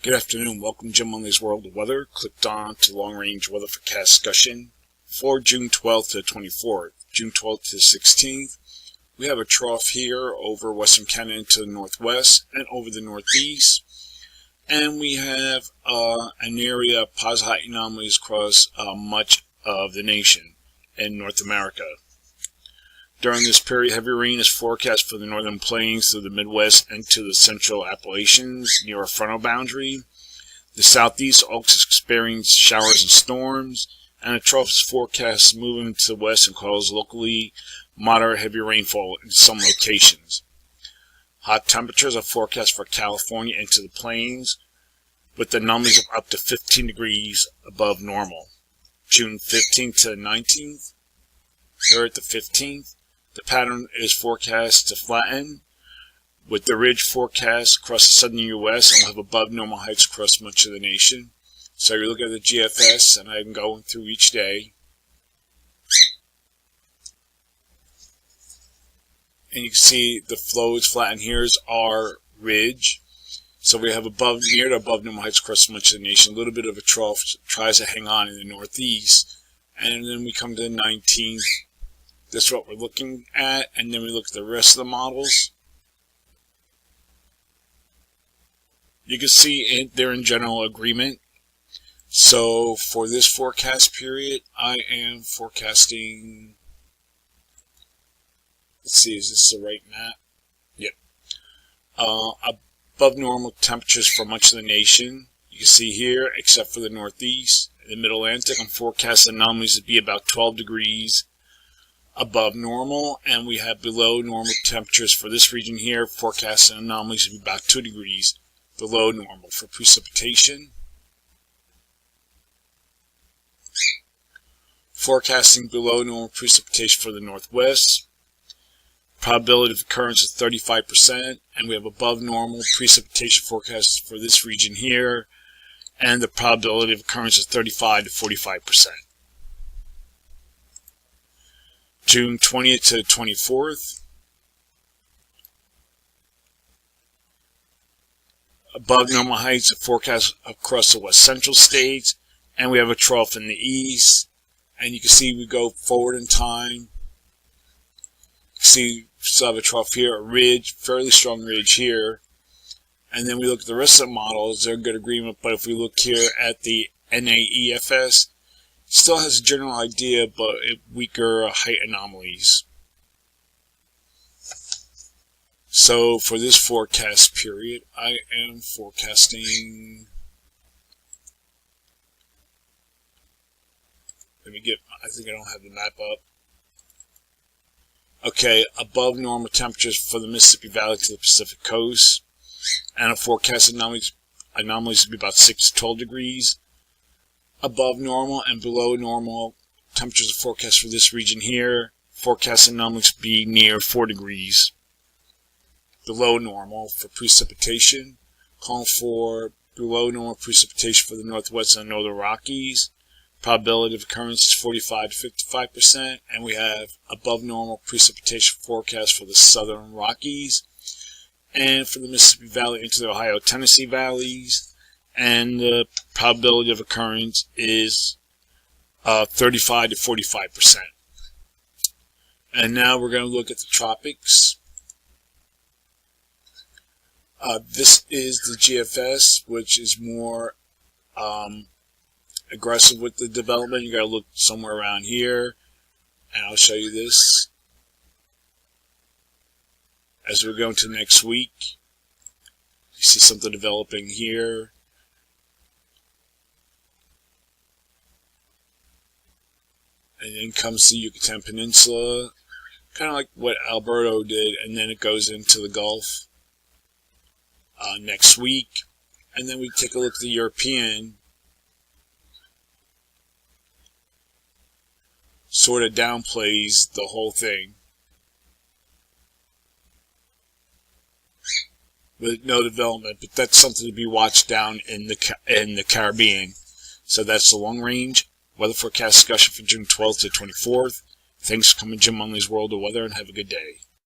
Good afternoon. Welcome to Jim Munley's World of Weather. Clicked on to long-range weather forecast discussion for June 12th to 24th, June 12th to 16th. We have a trough here over western Canada to the northwest and over the northeast. And we have an area of positive height anomalies across much of the nation in North America. During this period, heavy rain is forecast for the northern plains through the Midwest and to the central Appalachians near a frontal boundary. The southeast also experience showers and storms, and a trough is forecast moving to the west and cause locally moderate heavy rainfall in some locations. Hot temperatures are forecast for California and to the plains, with anomalies of up to 15 degrees above normal. June 15th to 19th, 3rd to 15th. The pattern is forecast to flatten, with the ridge forecast across the southern U.S. and will have above normal heights across much of the nation. So you look at the GFS, and I'm going through each day. And you can see the flows flatten. Here's our ridge. So we have near to above normal heights across much of the nation. A little bit of a trough tries to hang on in the northeast. And then we come to the 19th. That's what we're looking at, and then we look at the rest of the models. You can see they're in general agreement. So for this forecast period, I am forecasting, let's see, is this the right map? Yep. Above normal temperatures for much of the nation. You can see here, except for the northeast, the mid-Atlantic, I'm forecasting anomalies to be about 12 degrees above normal, and we have below normal temperatures for this region here, forecasting anomalies to be about 2 degrees below normal for precipitation. Forecasting below normal precipitation for the northwest. Probability of occurrence is 35%, and we have above normal precipitation forecast for this region here, and the probability of occurrence is 35 to 45%. June 20th to 24th. Above normal heights forecast across the west central states, and we have a trough in the east. And you can see we go forward in time. You see we still have a trough here, a ridge, fairly strong ridge here. And then we look at the rest of the models, they're in good agreement, but if we look here at the NAEFS, still has a general idea, but weaker height anomalies. So for this forecast period, I am forecasting, I think I don't have the map up. Okay, above normal temperatures for the Mississippi Valley to the Pacific Coast, and a forecast anomalies to be about 6 to 12 degrees. Above normal and below normal temperatures are forecast for this region here. Forecast anomalies to be near 4 degrees below normal for precipitation. Calling for below normal precipitation for the northwest and northern Rockies. Probability of occurrence is 45 to 55%, and we have above normal precipitation forecast for the southern Rockies and for the Mississippi Valley into the Ohio-Tennessee valleys. And the probability of occurrence is 35 to 45%. And now we're going to look at the tropics. This is the GFS, which is more aggressive with the development. You got to look somewhere around here, and I'll show you this as we're going to next week. You see something developing here. And then comes the Yucatan Peninsula, kind of like what Alberto did, and then it goes into the Gulf next week. And then we take a look at the European, sort of downplays the whole thing, with no development, but that's something to be watched down in the Caribbean. So that's the long range weather forecast discussion for June 12th to 24th. Thanks for coming to Jim Munley's World of Weather, and have a good day.